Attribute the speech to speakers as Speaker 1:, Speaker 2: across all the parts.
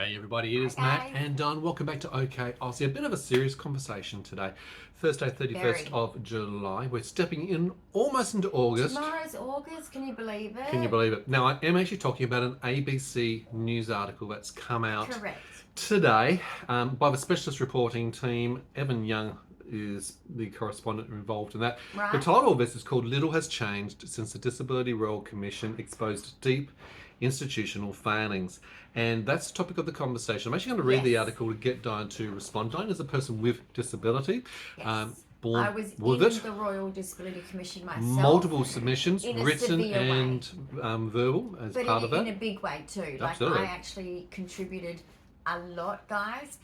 Speaker 1: Hey everybody, it is Matt and Don. Welcome back to OK Aussie. A bit of a serious conversation today. Thursday, 31st of July. We're stepping in almost into August.
Speaker 2: Tomorrow's August, can you believe it?
Speaker 1: Can you believe it? Now, I am actually talking about an ABC news article that's come out today by the specialist reporting team. Evan Young is the correspondent involved in that.
Speaker 2: Right.
Speaker 1: The title of this is called Little Has Changed Since the Disability Royal Commission Exposed Deep Institutional Failings. And that's the topic of the conversation. I'm actually going to read the article to get Diane to respond. Diane is a person with disability.
Speaker 2: Born I was with in the Royal Disability Commission myself.
Speaker 1: Multiple submissions, written and verbal, as
Speaker 2: but
Speaker 1: part of that.
Speaker 2: In a big way too.
Speaker 1: Absolutely.
Speaker 2: Like I actually contributed a lot, guys.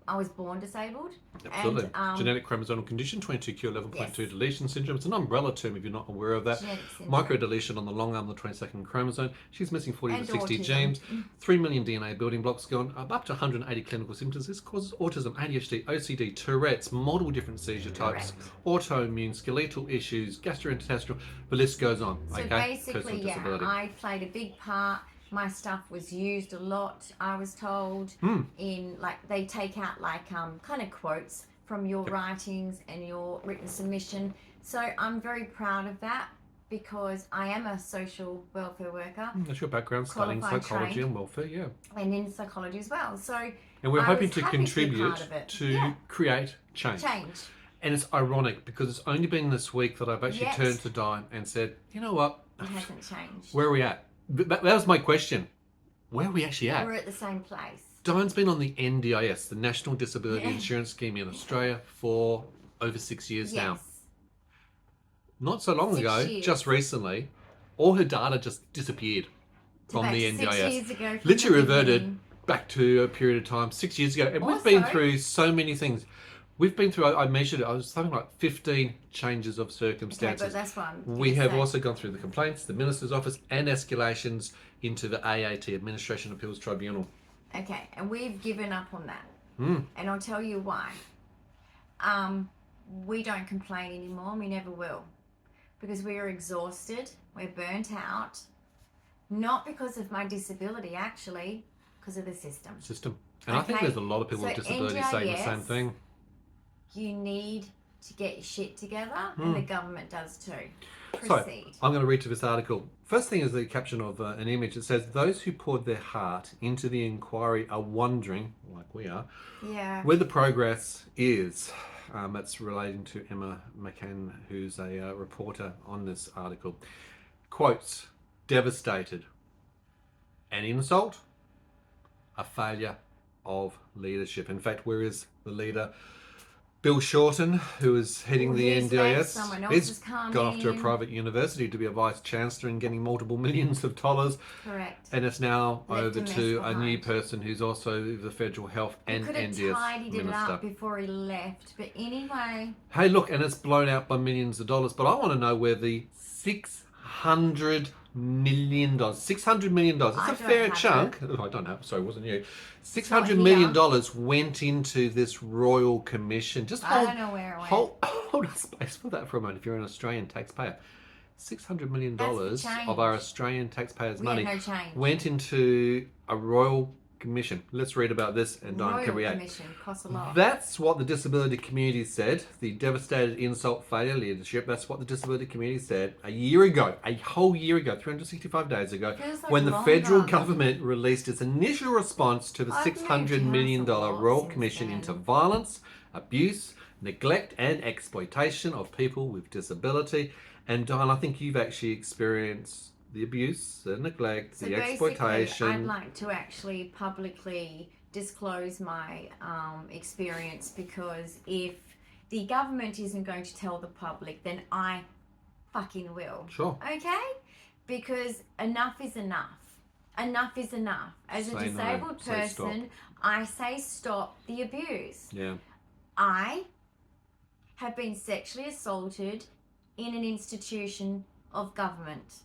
Speaker 2: I was born disabled.
Speaker 1: Absolutely. And, genetic chromosomal condition, 22q11.2 deletion syndrome. It's an umbrella term if you're not aware of that. Micro deletion on the long arm of the 22nd chromosome. She's missing 40 to 60 genes. 3 million DNA building blocks gone. Up to 180 clinical symptoms. This causes autism, ADHD, OCD, Tourette's, multiple different seizure types, autoimmune, skeletal issues, gastrointestinal. The list goes on.
Speaker 2: So basically, I played a big part. My stuff was used a lot, I was told, in like they take out like kind of quotes from your writings and your written submission. So I'm very proud of that because I am a social welfare worker.
Speaker 1: That's your background, studying psychology and welfare,
Speaker 2: and in psychology as well. So
Speaker 1: and we're hoping to contribute to create change. And it's ironic because it's only been this week that I've actually turned to Diane and said, you know what?
Speaker 2: It hasn't changed.
Speaker 1: Where are we at? That was my question. Where are we actually at?
Speaker 2: We're at the same place.
Speaker 1: Diane's been on the NDIS, the National Disability Insurance Scheme in Australia, for over 6 years now. Not so long ago, just recently, all her data just disappeared from the NDIS.
Speaker 2: 6 years ago.
Speaker 1: Literally reverted back to a period of time 6 years ago. And we've been through so many things. We've been through, I measured it, I was something like 15 changes of circumstances.
Speaker 2: Okay, but that's what
Speaker 1: we have also gone through the complaints, the Minister's Office, and escalations into the AAT, Administration Appeals Tribunal.
Speaker 2: Okay, and we've given up on that. And I'll tell you why. We don't complain anymore, we never will. Because we are exhausted, we're burnt out, not because of my disability, actually, because of the system.
Speaker 1: And I think there's a lot of people with disabilities saying the same thing.
Speaker 2: You need to get your shit together, and the government does too.
Speaker 1: So,
Speaker 2: Proceed.
Speaker 1: I'm going to read to this article. First thing is the caption of an image. It says, those who poured their heart into the inquiry are wondering, like we are, where the progress is. That's relating to Emma McCann, who's a reporter on this article. Quotes, devastated. An insult, a failure of leadership. In fact, where is the leader? Bill Shorten, who is heading the NDIS, he's gone off to a private university to be a vice chancellor and getting multiple millions of dollars.
Speaker 2: Correct.
Speaker 1: And it's now over to a new person who's also the federal health and NDIS minister. He could have tidied it up
Speaker 2: before he left, but anyway.
Speaker 1: Hey, look, and it's blown out by millions of dollars. But I want to know where the $600 million. $600 million. It's a fair chunk. I don't know. Sorry, it wasn't you. $600 million went into this Royal Commission. Just hold, I don't know where it went. Hold a space for that for a moment if you're an Australian taxpayer. $600 million of our Australian taxpayers' money went into a Royal Commission. Let's read about this and Diane can react.
Speaker 2: Commission costs a lot.
Speaker 1: That's what the disability community said. The devastated insult failure leadership. That's what the disability community said a year ago, a whole year ago, 365 days ago, when the federal government released its initial response to the $600 million Royal Commission into violence, abuse, neglect, and exploitation of people with disability. And Diane, I think you've actually experienced the abuse, the neglect, the exploitation.
Speaker 2: I'd like to actually publicly disclose my experience, because if the government isn't going to tell the public, then I fucking will.
Speaker 1: Sure.
Speaker 2: Okay? Because enough is enough. Enough is enough. As a disabled person, I say stop the abuse.
Speaker 1: Yeah.
Speaker 2: I have been sexually assaulted in an institution of government.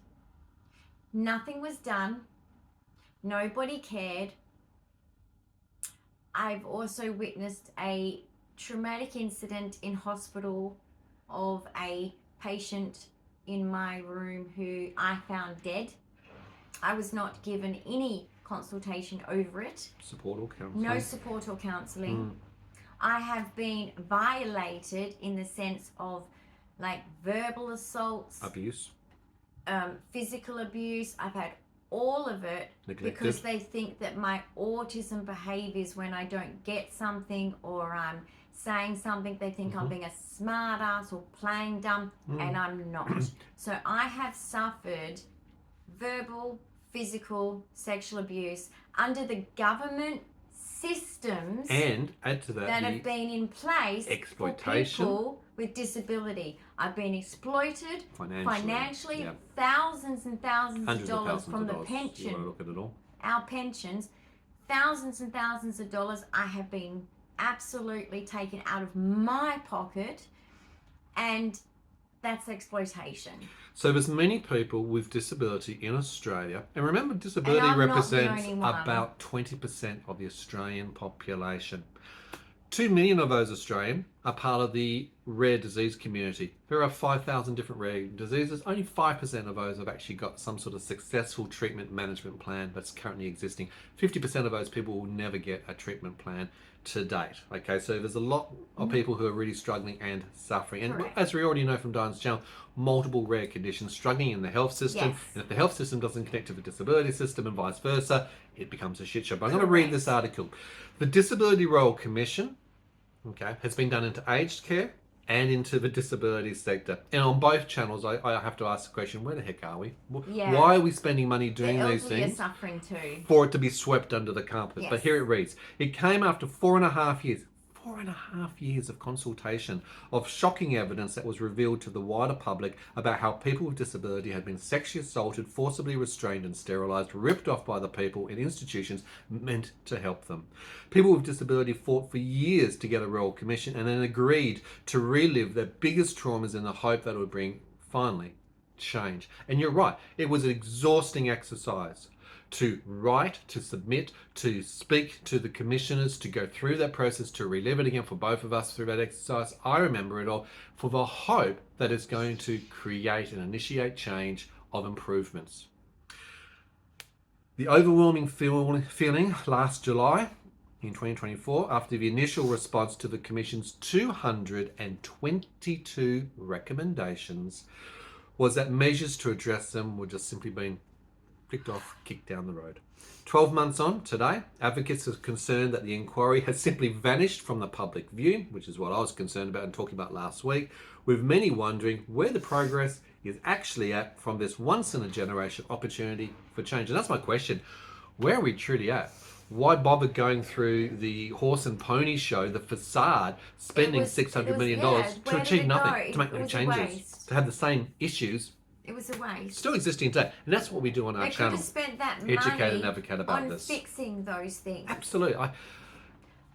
Speaker 2: Nothing was done. Nobody cared. I've also witnessed a traumatic incident in hospital of a patient in my room who I found dead. I was not given any consultation over it.
Speaker 1: Support or counselling.
Speaker 2: No support or counselling. I have been violated in the sense of like verbal assaults,
Speaker 1: abuse,
Speaker 2: physical abuse. I've had all of it. Neglected. Because they think that my autism behaviours when I don't get something or I'm saying something, they think I'm being a smart ass or playing dumb, and I'm not. So I have suffered verbal, physical, sexual abuse under the government systems,
Speaker 1: and add to that
Speaker 2: have been in place
Speaker 1: exploitation
Speaker 2: for people with disability. I've been exploited financially,
Speaker 1: yep.
Speaker 2: thousands and thousands
Speaker 1: Hundreds
Speaker 2: of dollars
Speaker 1: of
Speaker 2: from the
Speaker 1: dollars.
Speaker 2: pension.
Speaker 1: You want to look at it all?
Speaker 2: Our pensions, thousands and thousands of dollars. I have been absolutely taken out of my pocket, and that's exploitation.
Speaker 1: So there's many people with disability in Australia, and remember, disability represents about 20% of the Australian population. 2 million of those Australian are part of the rare disease community. There are 5,000 different rare diseases. Only 5% of those have actually got some sort of successful treatment management plan that's currently existing. 50% of those people will never get a treatment plan to date. Okay, so there's a lot of people who are really struggling and suffering. And as we already know from Diane's channel, multiple rare conditions struggling in the health system. Yes. And if the health system doesn't connect to the disability system and vice versa, it becomes a shit show. But I'm going to read this article. The Disability Royal Commission, okay, has been done into aged care and into the disability sector. And on both channels, I have to ask the question, where the heck are we? Why are we spending money doing these things?
Speaker 2: Are suffering too.
Speaker 1: For it to be swept under the carpet. Yes. But here it reads, it came after 4.5 years. 4.5 years of consultation of shocking evidence that was revealed to the wider public about how people with disability had been sexually assaulted, forcibly restrained and sterilised, ripped off by the people in institutions meant to help them. People with disability fought for years to get a Royal Commission and then agreed to relive their biggest traumas in the hope that it would bring, finally, change. And you're right, it was an exhausting exercise. To write, to submit, to speak to the commissioners, to go through that process, to relive it again for both of us through that exercise. I remember it all for the hope that it's going to create and initiate change of improvements. The overwhelming feeling last July in 2024, after the initial response to the Commission's 222 recommendations, was that measures to address them were just simply being picked off, kicked down the road. 12 months on today, advocates are concerned that the inquiry has simply vanished from the public view, which is what I was concerned about and talking about last week, with many wondering where the progress is actually at from this once-in-a-generation opportunity for change. And that's my question. Where are we truly at? Why bother going through the horse and pony show, the facade, spending $600 million to achieve nothing, to make no changes, to have the same issues?
Speaker 2: It was a waste.
Speaker 1: Still existing today. And that's what we do on our channel.
Speaker 2: They could have spent that money
Speaker 1: educate and advocate about
Speaker 2: on fixing those things.
Speaker 1: Absolutely.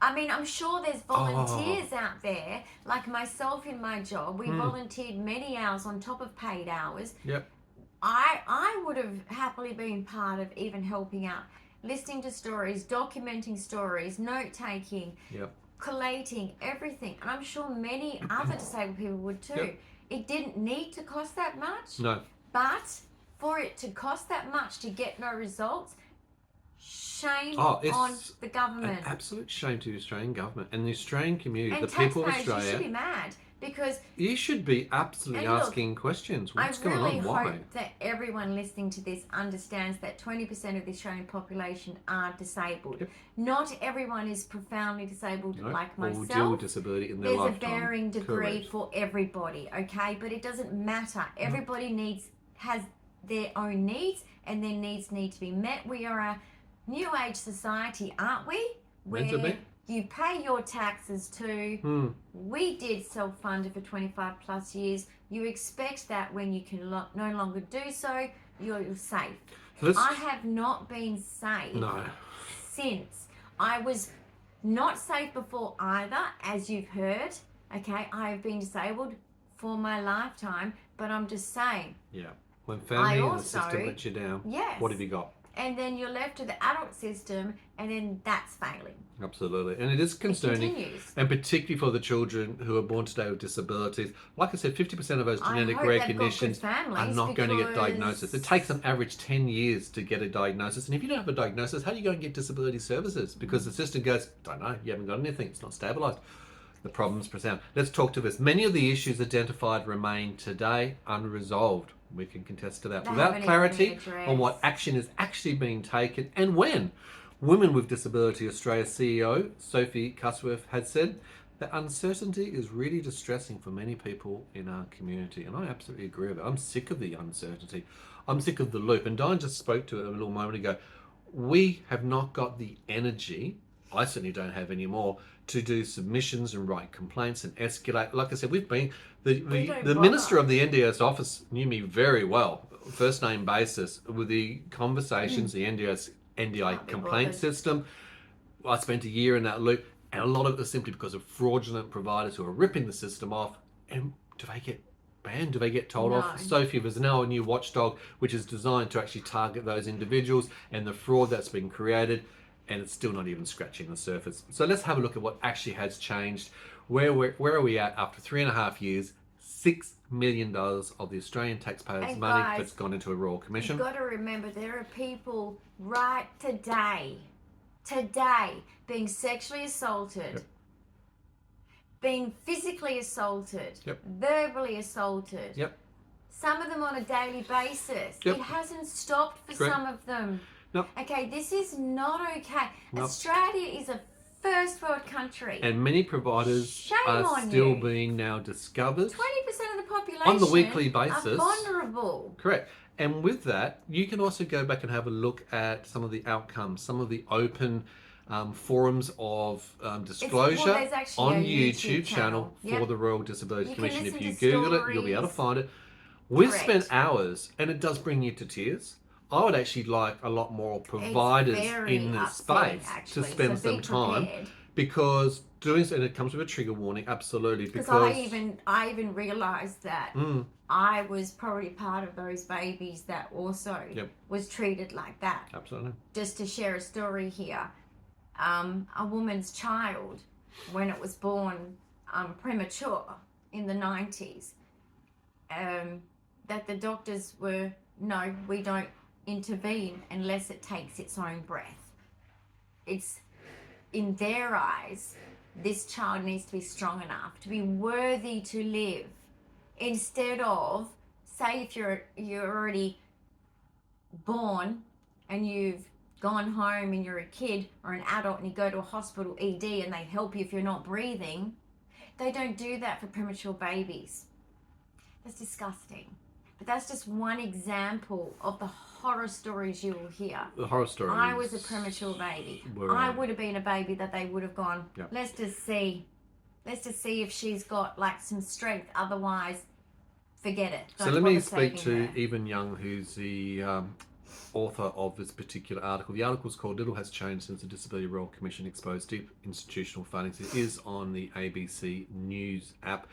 Speaker 2: I mean, I'm sure there's volunteers out there, like myself in my job. We volunteered many hours on top of paid hours.
Speaker 1: Yep.
Speaker 2: I would have happily been part of even helping out, listening to stories, documenting stories, note-taking, collating, everything. And I'm sure many other disabled people would too. Yep. It didn't need to cost that much.
Speaker 1: No.
Speaker 2: But for it to cost that much to get no results, shame on the government.
Speaker 1: An absolute shame to the Australian government and the Australian community,
Speaker 2: and
Speaker 1: the people of Australia.
Speaker 2: You should be mad because
Speaker 1: you should be absolutely asking questions. What's going on? Why?
Speaker 2: I really hope that everyone listening to this understands that 20% of the Australian population are disabled. Yep. Not everyone is profoundly disabled like myself.
Speaker 1: Or deal with disability in their lifetime.
Speaker 2: There's a varying degree for everybody, okay? But it doesn't matter. Everybody has their own needs, and their needs need to be met. We are a new age society, aren't we? Where you pay your taxes too. We did self-funded for 25 plus years. You expect that when you can no longer do so, you're safe. I have not been safe since. I was not safe before either, as you've heard. Okay, I have been disabled for my lifetime, but I'm just saying.
Speaker 1: Yeah. When family and the system let you down, what have you got?
Speaker 2: and then you're left to the adult system, and then that's failing.
Speaker 1: Absolutely. And it is concerning. And particularly for the children who are born today with disabilities. Like I said, 50% of those genetic rare conditions are not going to get diagnosis. It takes an average 10 years to get a diagnosis. And if you don't have a diagnosis, how do you go and get disability services? Because the system goes, don't know, you haven't got anything, it's not stabilised. The problems present. Let's talk to this. Many of the issues identified remain today unresolved. We can contest to that. Without clarity on what action is actually being taken and when. Women with Disability Australia CEO Sophie Cusworth had said that uncertainty is really distressing for many people in our community. And I absolutely agree with it. I'm sick of the uncertainty. I'm sick of the loop. And Diane just spoke to it a little moment ago. We have not got the energy, I certainly don't have any more, to do submissions and write complaints and escalate. Like I said, we've been, the minister of the NDIS office knew me very well, first name basis, with the conversations, the NDI complaint system. I spent a year in that loop, and a lot of it was simply because of fraudulent providers who are ripping the system off. And do they get banned? Do they get told off? Sophie, there's now a new watchdog which is designed to actually target those individuals and the fraud that's been created, and it's still not even scratching the surface. So let's have a look at what actually has changed. Where are we at after 3.5 years? $6 million of the Australian taxpayers' money that's gone into a Royal Commission.
Speaker 2: You've got to remember, there are people right today, being sexually assaulted, being physically assaulted, verbally assaulted. Some of them on a daily basis. It hasn't stopped for some of them. Okay, this is not okay. Australia is a first world country.
Speaker 1: And many providers are still being now discovered.
Speaker 2: 20% of the population
Speaker 1: on the weekly basis
Speaker 2: are vulnerable.
Speaker 1: Correct. And with that, you can also go back and have a look at some of the outcomes, some of the open forums of disclosure on YouTube channel for the Royal Disability Commission. If you Google it, you'll be able to find it. We've spent hours, and it does bring you to tears. I would actually like a lot more providers in this space to spend some time, because doing so, and it comes with a trigger warning, absolutely. Because
Speaker 2: I even realised that I was probably part of those babies that also was treated like that.
Speaker 1: Absolutely.
Speaker 2: Just to share a story here, a woman's child, when it was born premature in the 90s, that the doctors were, no, we don't intervene unless it takes its own breath. It's, in their eyes, this child needs to be strong enough to be worthy to live, instead of, say, if you're already born and you've gone home and you're a kid or an adult and you go to a hospital ED and they help you if you're not breathing. They don't do that for premature babies. That's disgusting. But that's just one example of the horror stories you will hear.
Speaker 1: The horror stories.
Speaker 2: I was a premature baby. I would have been a baby that they would have gone, let's just see if she's got like some strength. Otherwise, forget it.
Speaker 1: So let me speak to Evan Young, who's the author of this particular article. The article is called "Little Has Changed Since the Disability Royal Commission Exposed Deep Institutional Failings." It is on the ABC News app.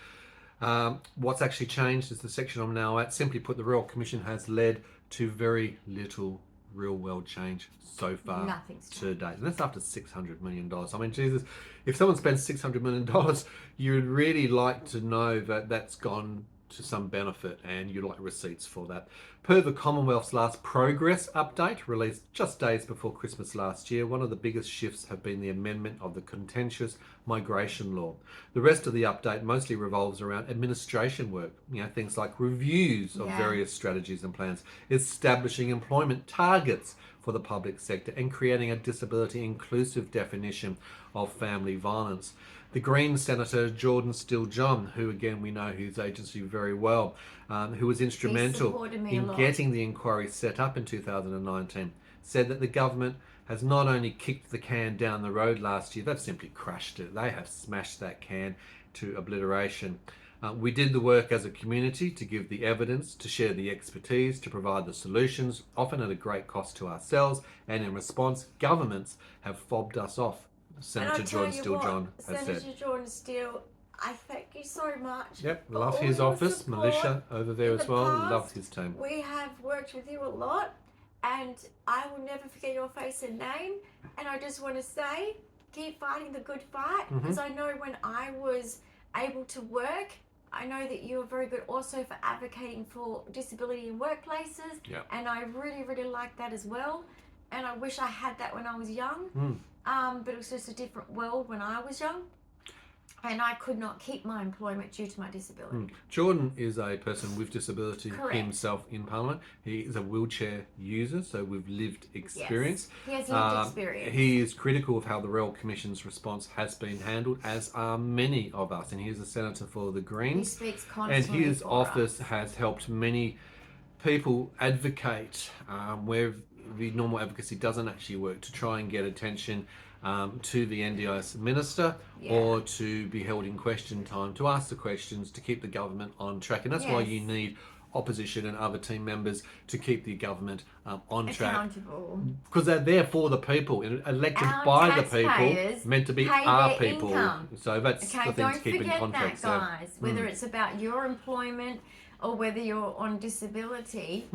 Speaker 1: What's actually changed is the section I'm now at. Simply put, the Royal Commission has led to very little real world change so far to date. And that's after $600 million. I mean, Jesus, if someone spends $600 million, you'd really like to know that that's gone to some benefit, and you'd like receipts for that. Per the Commonwealth's last progress update, released just days before Christmas last year, one of the biggest shifts have been the amendment of the contentious migration law. The rest of the update mostly revolves around administration work, things like reviews of various strategies and plans, establishing employment targets for the public sector, and creating a disability inclusive definition of family violence. The Green Senator Jordan Steele-John, who again we know his agency very well, who was instrumental in getting the inquiry set up in 2019, said that the government has not only kicked the can down the road last year, they've simply crashed it. They have smashed that can to obliteration. We did the work as a community to give the evidence, to share the expertise, to provide the solutions, often at a great cost to ourselves, and in response, governments have fobbed us off. Senator Jordan Steele-John has said.
Speaker 2: Senator Jordan Steele, I thank you so much.
Speaker 1: Yep, love his office. Militia over there as well. Love his team.
Speaker 2: We have worked with you a lot, and I will never forget your face and name. And I just want to say, keep fighting the good fight, because I know when I was able to work, I know that you are very good also for advocating for disability in workplaces, and I really, really like that as well. And I wish I had that when I was young, but it was just a different world when I was young. And I could not keep my employment due to my disability.
Speaker 1: Jordan is a person with disability himself in Parliament. He is a wheelchair user, so with lived experience.
Speaker 2: Yes, he has lived experience.
Speaker 1: He is critical of how the Royal Commission's response has been handled, as are many of us. And he is a senator for the Greens.
Speaker 2: He speaks constantly.
Speaker 1: And his office has helped many people advocate where the normal advocacy doesn't actually work, to try and get attention to the NDIS minister, or to be held in question time, to ask the questions, to keep the government on track. And that's why you need opposition and other team members to keep the government on track. Because they're there for the people, elected by the people, meant to be our people. Income. So that's the thing to keep in context.
Speaker 2: That, guys. Whether it's about your employment or whether you're on disability,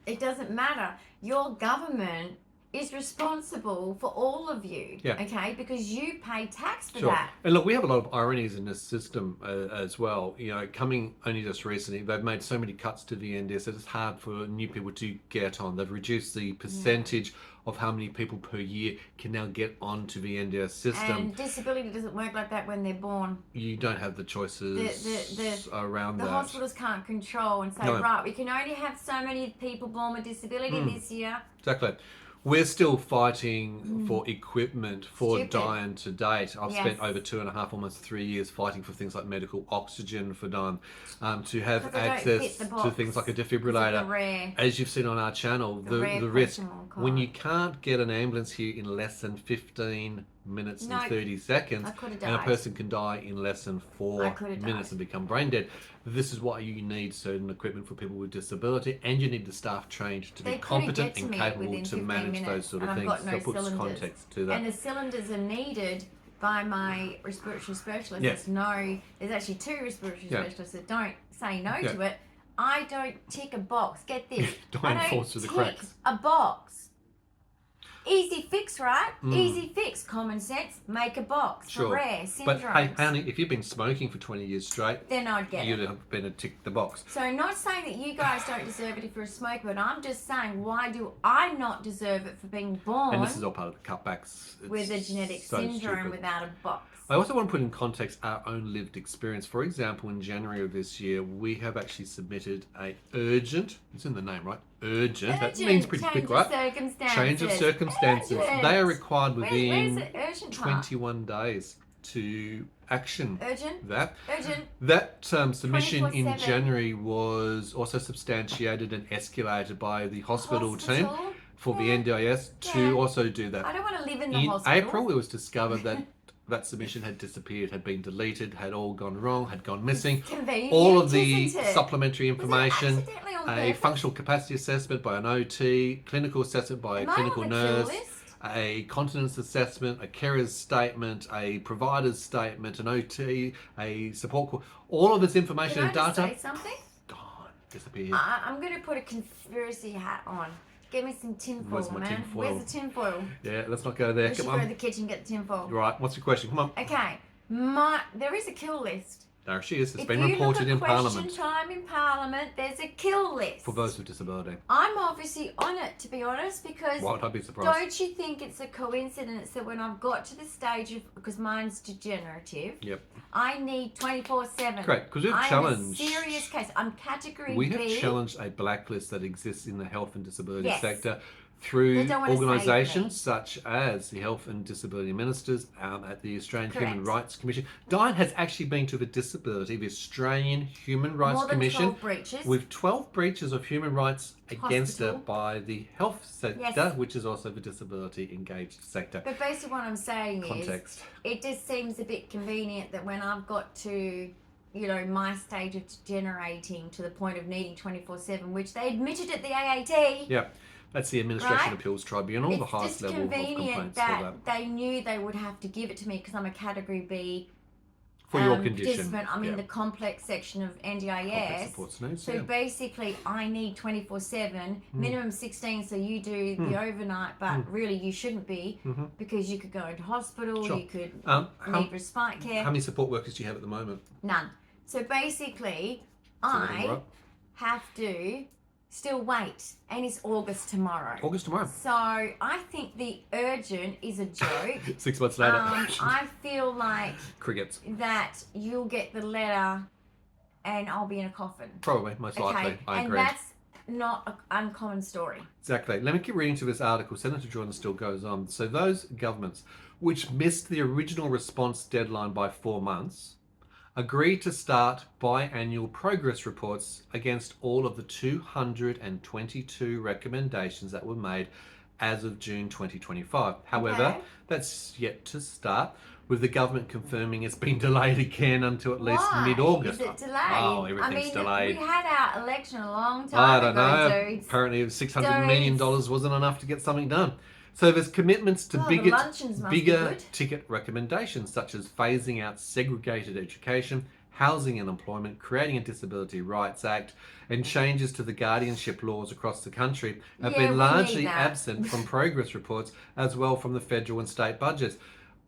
Speaker 2: it doesn't matter. Your government is responsible for all of you, okay? Because you pay tax for that.
Speaker 1: And look, we have a lot of ironies in this system as well. You know, coming only just recently, they've made so many cuts to the NDIS that it's hard for new people to get on. They've reduced the percentage of how many people per year can now get onto the NDIS system.
Speaker 2: And disability doesn't work like that when they're born.
Speaker 1: You don't have the choices around that.
Speaker 2: The hospitals can't control and say, right, we can only have so many people born with disability this year.
Speaker 1: Exactly. We're still fighting for equipment for Diane to date. I've spent over 2.5, almost 3 years fighting for things like medical oxygen for Diane, to have access to things like a defibrillator. As you've seen on our channel, the risk, when you can't get an ambulance here in less than 15 minutes and 30 seconds, and a person can die in less than 4 minutes and become brain dead. This is why you need certain equipment for people with disability, and you need the staff trained to be competent and capable to manage those sort of things. So puts context to that.
Speaker 2: And the cylinders are needed by my respiratory specialist. There's actually 2 respiratory specialists that don't say no to it. I don't tick a box. Get this.
Speaker 1: I don't fall through the cracks.
Speaker 2: A box. Easy fix, right? Easy fix. Common sense. Make a box for rare syndromes.
Speaker 1: But hey, honey, if you've been smoking for 20 years straight,
Speaker 2: then I'd get
Speaker 1: you'd have been a tick the box.
Speaker 2: So not saying that you guys don't deserve it if you're a smoker, but I'm just saying, why do I not deserve it for being born?
Speaker 1: And this is all part of the cutbacks.
Speaker 2: With a genetic syndrome without a box.
Speaker 1: I also want to put in context our own lived experience. For example, in January of this year, we have actually submitted a urgent, it's in the name, right? Urgent. That means pretty quick, right? Change of circumstances. Urgent. They are required within 21 days to action that submission in January was also substantiated and escalated by the hospital team for the NDIS to also do that.
Speaker 2: I don't want to live in the hospital.
Speaker 1: In April, it was discovered that that submission had disappeared, had been deleted, had all gone wrong, had gone missing. All of the supplementary information, a functional capacity assessment by an OT, clinical assessment by a clinical nurse, a continence assessment, a carer's statement, a provider's statement, an OT, a support call. All of this information and data.
Speaker 2: Can I just say something?
Speaker 1: Gone, disappeared.
Speaker 2: I'm going to put a conspiracy hat on. Give me some tinfoil, man. Where's the tinfoil?
Speaker 1: Yeah, let's not go there.
Speaker 2: We should go to the kitchen and get the tinfoil.
Speaker 1: Right, what's your question? Come on.
Speaker 2: Okay, there is a kill list.
Speaker 1: There she is. It's been reported in Parliament.
Speaker 2: Question time in Parliament, there's a kill list.
Speaker 1: For those with disability.
Speaker 2: I'm obviously on it, to be honest, because...
Speaker 1: Why would I be surprised?
Speaker 2: Don't you think it's a coincidence that when I've got to the stage of... Because mine's degenerative.
Speaker 1: Yep.
Speaker 2: I need 24/7.
Speaker 1: Correct, because we've challenged...
Speaker 2: I'm a serious case. I'm category B.
Speaker 1: We have challenged a blacklist that exists in the health and disability sector through organisations such as the Health and Disability Ministers at the Australian Human Rights Commission. Diane has actually been to the Australian Human Rights Commission
Speaker 2: 12 breaches.
Speaker 1: with 12 breaches of human rights against her by the health sector, which is also the disability engaged sector.
Speaker 2: But basically what I'm saying is, it just seems a bit convenient that when I've got to, you know, my stage of degenerating to the point of needing 24/7, which they admitted at the AAT.
Speaker 1: Yeah. That's the Administration Appeals Tribunal, the highest level of complaints for that.
Speaker 2: They knew they would have to give it to me because I'm a category B
Speaker 1: for your condition.
Speaker 2: Participant. I'm in the complex section of NDIS.
Speaker 1: Complex supports needs,
Speaker 2: so basically, I need 24/7, minimum 16. So you do the overnight, but really you shouldn't be because you could go into hospital.
Speaker 1: Sure.
Speaker 2: You could need respite care.
Speaker 1: How many support workers do you have at the moment?
Speaker 2: None. So basically, I have to still wait, and it's August tomorrow.
Speaker 1: August tomorrow.
Speaker 2: So I think the urgent is a joke.
Speaker 1: 6 months later.
Speaker 2: I feel like
Speaker 1: crickets.
Speaker 2: That you'll get the letter, and I'll be in a coffin.
Speaker 1: Probably, most likely. I agree.
Speaker 2: And that's not an uncommon story.
Speaker 1: Exactly. Let me keep reading to this article. Senator Jordan still goes on. So those governments which missed the original response deadline by 4 months agreed to start biannual progress reports against all of the 222 recommendations that were made as of June 2025. However, that's yet to start, with the government confirming it's been delayed again until at least mid-August.
Speaker 2: Is it delayed?
Speaker 1: Oh, everything's delayed.
Speaker 2: We had our election a long time
Speaker 1: I don't
Speaker 2: ago,
Speaker 1: know.
Speaker 2: dudes.
Speaker 1: Apparently $600 million wasn't enough to get something done. So there's commitments to bigger ticket recommendations, such as phasing out segregated education, housing and employment, creating a Disability Rights Act, and changes to the guardianship laws across the country have been largely absent from progress reports, as well from the federal and state budgets.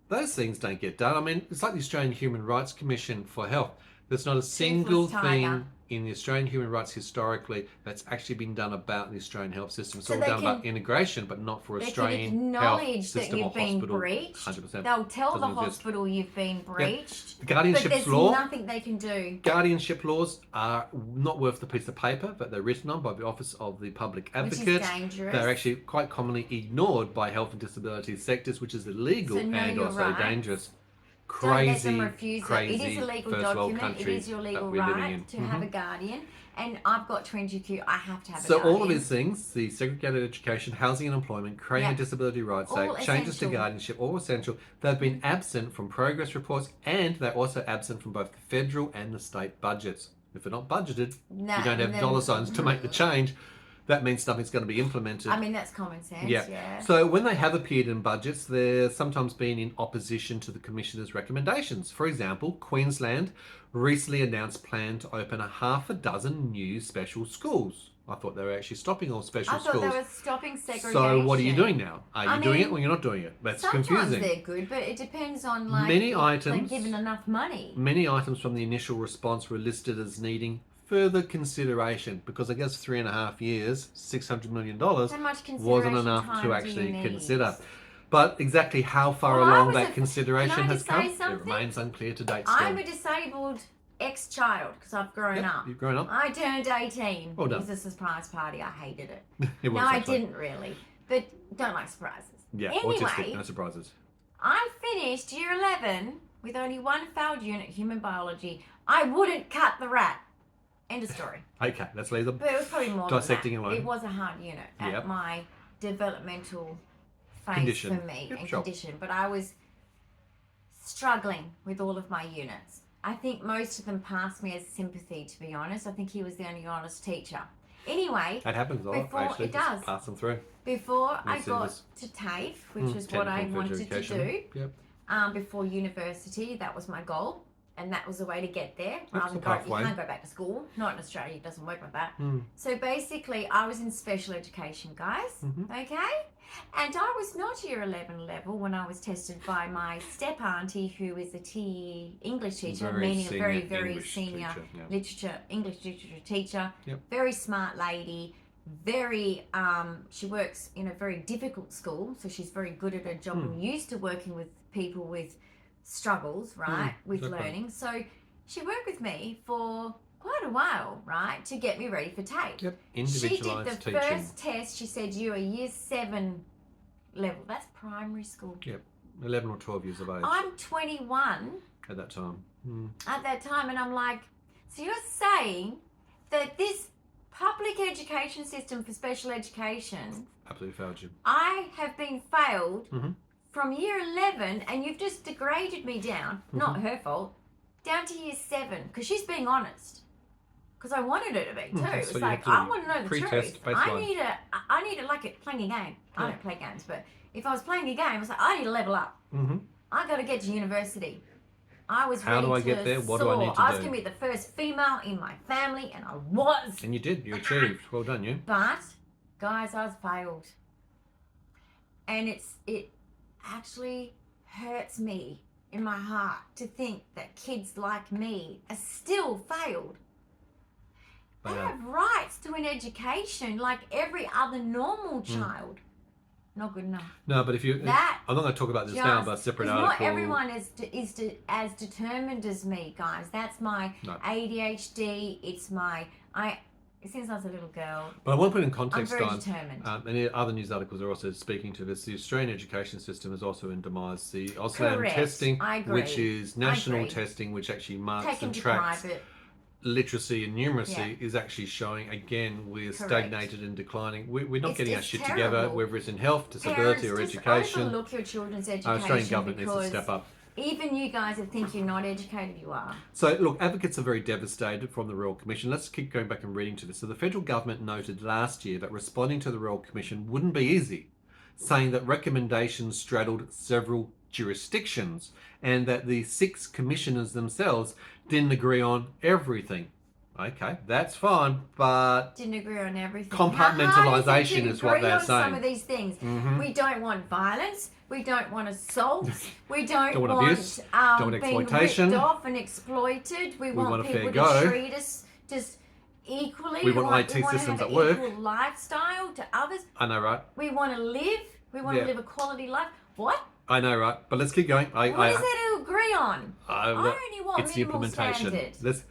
Speaker 1: Those things don't get done. I mean, it's like the Australian Human Rights Commission for Health. There's not a single thing in the Australian human rights historically that's actually been done about the Australian health system. It's all done about integration, but not for Australian health system or hospital.
Speaker 2: Breached.
Speaker 1: 100%.
Speaker 2: They'll tell the hospital you've been breached.
Speaker 1: The guardianship
Speaker 2: but
Speaker 1: law.
Speaker 2: There's nothing they can do.
Speaker 1: Guardianship laws are not worth the piece of paper that they're written on by the Office of the Public Advocate.
Speaker 2: Which is dangerous.
Speaker 1: They're actually quite commonly ignored by health and disability sectors, which is illegal and also dangerous. Crazy,
Speaker 2: Don't let them refuse it. It is a legal document. It is your legal right to have a guardian. And I've got 22Q. I have to have a guardian.
Speaker 1: So all of these things, the segregated education, housing and employment, creating a Disability Rights Act, changes to guardianship, all essential. They've been absent from progress reports, and they're also absent from both the federal and the state budgets. If they're not budgeted, you don't have dollar signs to make the change. That means nothing's going to be implemented.
Speaker 2: I mean, that's common sense, yeah.
Speaker 1: So when they have appeared in budgets, they're sometimes been in opposition to the Commissioner's recommendations. For example, Queensland recently announced plan to open 6 new special schools. I thought they were actually stopping all special schools.
Speaker 2: I thought they were stopping segregation.
Speaker 1: So what are you doing now? Are you doing it or you're not doing it? That's confusing.
Speaker 2: Sometimes they're good, but it depends on if they're given enough money.
Speaker 1: Many items from the initial response were listed as needing further consideration, because I guess 3.5 years, $600 million wasn't enough to actually consider. But exactly how far along that consideration has come, it remains unclear to date still.
Speaker 2: I'm a disabled ex-child because I've grown up.
Speaker 1: You've grown up.
Speaker 2: I turned 18.
Speaker 1: Well done.
Speaker 2: It was a surprise party. I hated it.
Speaker 1: No,
Speaker 2: I didn't really. But don't like surprises.
Speaker 1: Yeah,
Speaker 2: anyway,
Speaker 1: autistic, no surprises.
Speaker 2: I finished year 11 with only one failed unit, human biology. I wouldn't cut the rat. End of story.
Speaker 1: Okay, let's leave them.
Speaker 2: But it was probably more
Speaker 1: dissecting
Speaker 2: than that.
Speaker 1: alone.
Speaker 2: It was a hard unit at my developmental phase for me condition. But I was struggling with all of my units. I think most of them passed me as sympathy, to be honest. I think he was the only honest teacher. Anyway,
Speaker 1: that happens a lot, actually.
Speaker 2: It does.
Speaker 1: Pass them through.
Speaker 2: Before I got to TAFE, which was what I wanted to do, before university, that was my goal. And that was the way to get there. You can't go back to school. Not in Australia, it doesn't work like that. So basically, I was in special education, guys. Okay? And I was not year 11 level when I was tested by my step auntie, who is a TE English teacher, meaning a very, very senior English literature teacher. Very smart lady. Very, she works in a very difficult school, so she's very good at her job and used to working with people with struggles, right, with learning. So she worked with me for quite a while, right, to get me ready for TAFE.
Speaker 1: Individualised
Speaker 2: teaching. She did the first test. She said, you're a year 7 level. That's primary school.
Speaker 1: 11 or 12 years of age.
Speaker 2: I'm 21.
Speaker 1: At that time.
Speaker 2: At that time, and I'm like, so you're saying that this public education system for special education
Speaker 1: absolutely failed you.
Speaker 2: I have been failed from year 11, and you've just degraded me down, not her fault, down to year 7, because she's being honest. Because I wanted her to be too. It's like, I want to know the truth. I need to like it playing a game. I don't play games, but if I was playing a game, I was like, I need to level up. I got to get to university. I was
Speaker 1: How
Speaker 2: ready
Speaker 1: do I
Speaker 2: to
Speaker 1: get there? What do I
Speaker 2: soar.
Speaker 1: need to
Speaker 2: I was
Speaker 1: do?
Speaker 2: going to be the first female in my family, and I was.
Speaker 1: And you did. You achieved. Well done, you.
Speaker 2: But, guys, I was failed. And it actually hurts me in my heart to think that kids like me are still failed. They have rights to an education like every other normal child. Not good enough.
Speaker 1: No, but if you... I'm not going to talk about this now, but a separate article...
Speaker 2: Not everyone is as determined as me, guys. That's my ADHD. It's my... Since I was a little girl,
Speaker 1: but I want to put in context,
Speaker 2: I'm very determined.
Speaker 1: And other news articles are also speaking to this. The Australian education system is also in demise. The Autism testing, which is national testing, which actually marks and tracks literacy and numeracy, is actually showing, again, we're stagnated and declining. We're not getting our shit together, whether it's in health, disability, or education.
Speaker 2: Overlook your children's education.
Speaker 1: Our Australian government needs to step up.
Speaker 2: Even you guys that think you're not educated, you are.
Speaker 1: So, look, advocates are very devastated from the Royal Commission. Let's keep going back and reading to this. So the federal government noted last year that responding to the Royal Commission wouldn't be easy, saying that recommendations straddled several jurisdictions and that the 6 commissioners themselves didn't agree on everything. Okay, that's fine, but...
Speaker 2: Didn't agree on everything.
Speaker 1: Compartmentalisation is what they're saying.
Speaker 2: Some of these things. We don't want violence. We don't want assaults. We don't want
Speaker 1: abuse. Don't want exploitation.
Speaker 2: Being ripped off and exploited. We want people to treat us just equally.
Speaker 1: We want IT systems at work.
Speaker 2: Equal lifestyle to others.
Speaker 1: I know, right?
Speaker 2: We want to live. We want to live a quality life. What?
Speaker 1: I know, right? But let's keep going.
Speaker 2: What is there to agree on? I only want
Speaker 1: it's the
Speaker 2: minimal
Speaker 1: implementation.
Speaker 2: standard.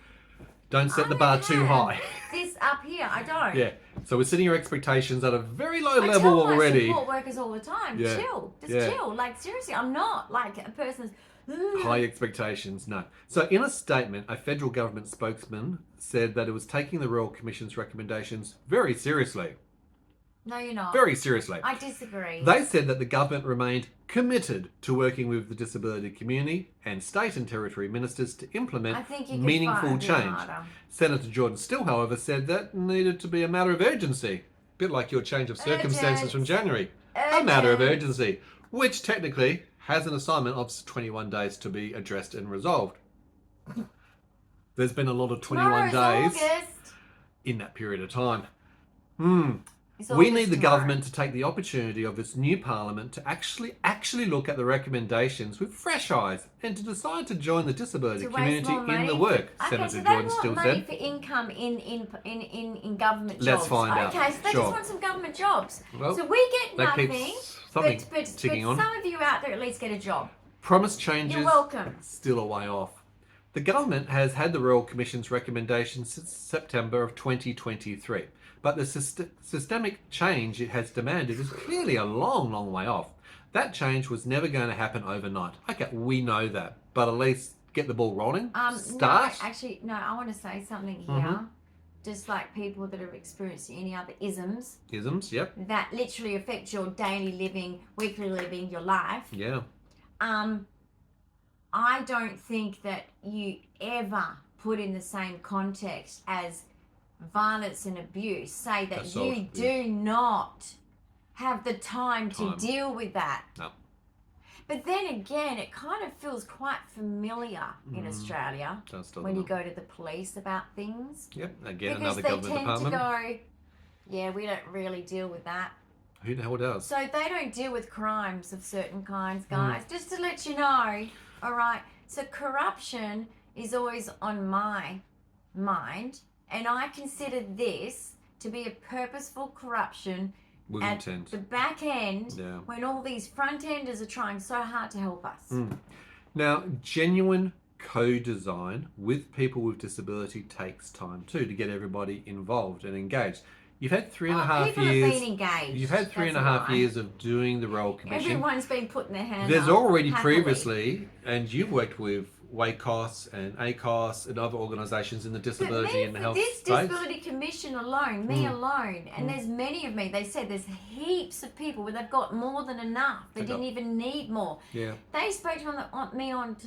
Speaker 1: Don't set the bar too high.
Speaker 2: This up here, I don't.
Speaker 1: Yeah. So we're setting your expectations at a very low level already.
Speaker 2: I tell my support workers all the time, chill. Just chill. Like, seriously, I'm not like a person that's...
Speaker 1: High expectations, no. So in a statement, a federal government spokesman said that it was taking the Royal Commission's recommendations very seriously.
Speaker 2: No, you're not.
Speaker 1: Very seriously.
Speaker 2: I disagree.
Speaker 1: They said that the government remained committed to working with the disability community and state and territory ministers to implement meaningful change. Senator Jordan Still, however, said that needed to be a matter of urgency. A bit like your change of circumstances from January. A matter of urgency, which technically has an assignment of 21 days to be addressed and resolved. There's been a lot of 21 days in that period of time. We need the government to take the opportunity of this new parliament to actually look at the recommendations with fresh eyes and to decide to join the disability community in the work, Senator Jordan Still said.
Speaker 2: Money for income in government jobs.
Speaker 1: Let's find out.
Speaker 2: Okay, so they just want some government jobs.
Speaker 1: Well,
Speaker 2: so we get nothing, but
Speaker 1: ticking on.
Speaker 2: Some of you out there at least get a job.
Speaker 1: Promised changes.
Speaker 2: You're welcome.
Speaker 1: Still a way off. The government has had the Royal Commission's recommendations since September of 2023. But the systemic change it has demanded is clearly a long, long way off. That change was never going to happen overnight. Okay, we know that. But at least get the ball rolling. Start.
Speaker 2: No, I want to say something here. Just like people that have experienced any other isms.
Speaker 1: Isms, yep.
Speaker 2: That literally affect your daily living, weekly living, your life.
Speaker 1: Yeah.
Speaker 2: I don't think that you ever put in the same context as violence and abuse, say that you do not have the time to deal with that.
Speaker 1: No.
Speaker 2: But then again, it kind of feels quite familiar in Australia when you go to the police about things.
Speaker 1: Yep, again,
Speaker 2: because
Speaker 1: another government department.
Speaker 2: Because they tend to go, yeah, we don't really deal with that.
Speaker 1: Who the hell does?
Speaker 2: So they don't deal with crimes of certain kinds, guys. Just to let you know, all right? So corruption is always on my mind. And I consider this to be a purposeful corruption at the back end when all these front enders are trying so hard to help us.
Speaker 1: Now, genuine co-design with people with disability takes time too to get everybody involved and engaged. You've had 3.5
Speaker 2: people
Speaker 1: years.
Speaker 2: Have been engaged.
Speaker 1: You've had 3.5 years of doing the Royal Commission.
Speaker 2: Everyone's been putting their hand
Speaker 1: There's
Speaker 2: up,
Speaker 1: already
Speaker 2: happily.
Speaker 1: Previously, and you've worked with WACOS and ACOS and other organisations in the disability and the health
Speaker 2: this
Speaker 1: space.
Speaker 2: Disability Commission alone, me alone, and there's many of me, they said there's heaps of people where they've got more than enough. They didn't even need more.
Speaker 1: Yeah.
Speaker 2: They spoke to me on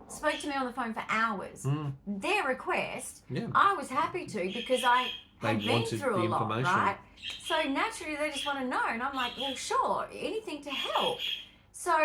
Speaker 2: the phone for hours. Their request, I was happy to because I had been through a lot, right? So naturally they just want to know, and I'm like, well, sure, anything to help. So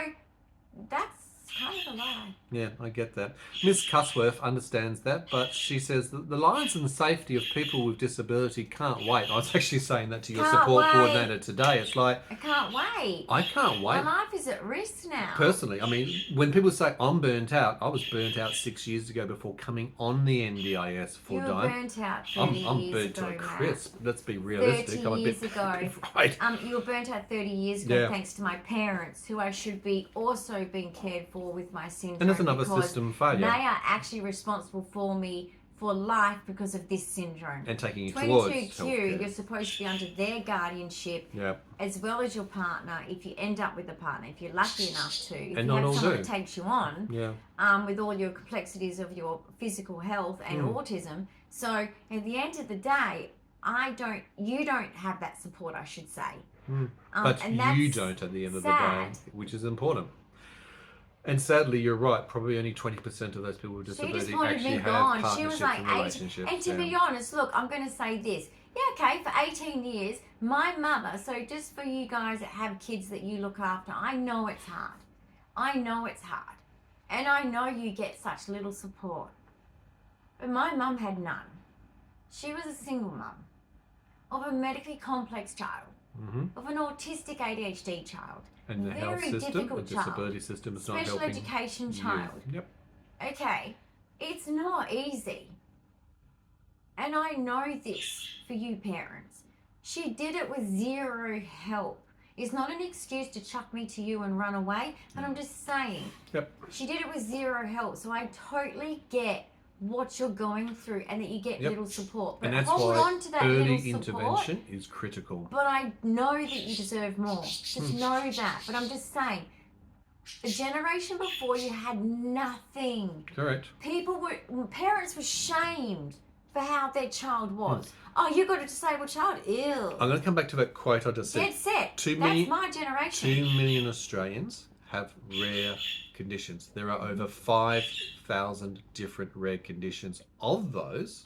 Speaker 2: that's kind of a lie.
Speaker 1: Yeah, I get that. Miss Cusworth understands that, but she says that the lives and safety of people with disability can't wait. I was actually saying that to your support coordinator today. It's like,
Speaker 2: I can't wait.
Speaker 1: I can't wait.
Speaker 2: My life is at risk now.
Speaker 1: Personally, I mean, when people say I'm burnt out, I was burnt out 6 years ago before coming on the NDIS full time.
Speaker 2: You were burnt out 30 years ago.
Speaker 1: I'm burnt to a crisp. Let's be realistic.
Speaker 2: 30 years ago.
Speaker 1: Right.
Speaker 2: You were burnt out 30 years ago thanks to my parents, who I should be also being cared for with my syndrome.
Speaker 1: And there's another system failure.
Speaker 2: They are actually responsible for me for life because of this syndrome.
Speaker 1: And taking you towards
Speaker 2: 22Q, you're supposed to be under their guardianship, as well as your partner, if you end up with a partner, if you're lucky enough to. If
Speaker 1: and
Speaker 2: you
Speaker 1: not
Speaker 2: have
Speaker 1: all
Speaker 2: someone
Speaker 1: do.
Speaker 2: that takes you on, with all your complexities of your physical health and autism. So at the end of the day, you don't have that support, I should say.
Speaker 1: But you don't at the end of the day, which is important. And sadly, you're right. Probably only 20% of those people with disability actually have partnerships and relationships.
Speaker 2: And to be honest, look, I'm going to say this. Yeah, okay, for 18 years, my mother, so just for you guys that have kids that you look after, I know it's hard. I know it's hard. And I know you get such little support. But my mum had none. She was a single mum of a medically complex child, of an autistic ADHD child.
Speaker 1: And the health system, the disability system is not helping.
Speaker 2: Special education child.
Speaker 1: Yep.
Speaker 2: Okay, it's not easy. And I know this for you parents. She did it with zero help. It's not an excuse to chuck me to you and run away, but I'm just saying. She did it with zero help. So I totally get what you're going through and that you get little support. But
Speaker 1: and that's
Speaker 2: hold
Speaker 1: why
Speaker 2: on to that
Speaker 1: early
Speaker 2: little
Speaker 1: intervention is critical.
Speaker 2: But I know that you deserve more. Just know that. But I'm just saying, the generation before you had nothing.
Speaker 1: Correct.
Speaker 2: Parents were shamed for how their child was. Oh, you got a disabled child? Ew.
Speaker 1: I'm going to come back to that quote I just said.
Speaker 2: Dead set. That's my generation.
Speaker 1: 2 million Australians have rare conditions. There are over 5,000 different rare conditions. Of those,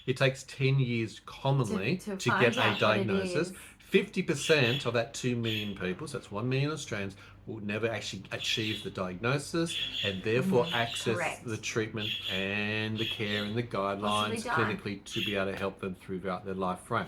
Speaker 1: it takes 10 years commonly to get a diagnosis. 50% of that 2 million people, so that's 1 million Australians, will never actually achieve the diagnosis and therefore access the treatment and the care and the guidelines clinically to be able to help them throughout their life frame.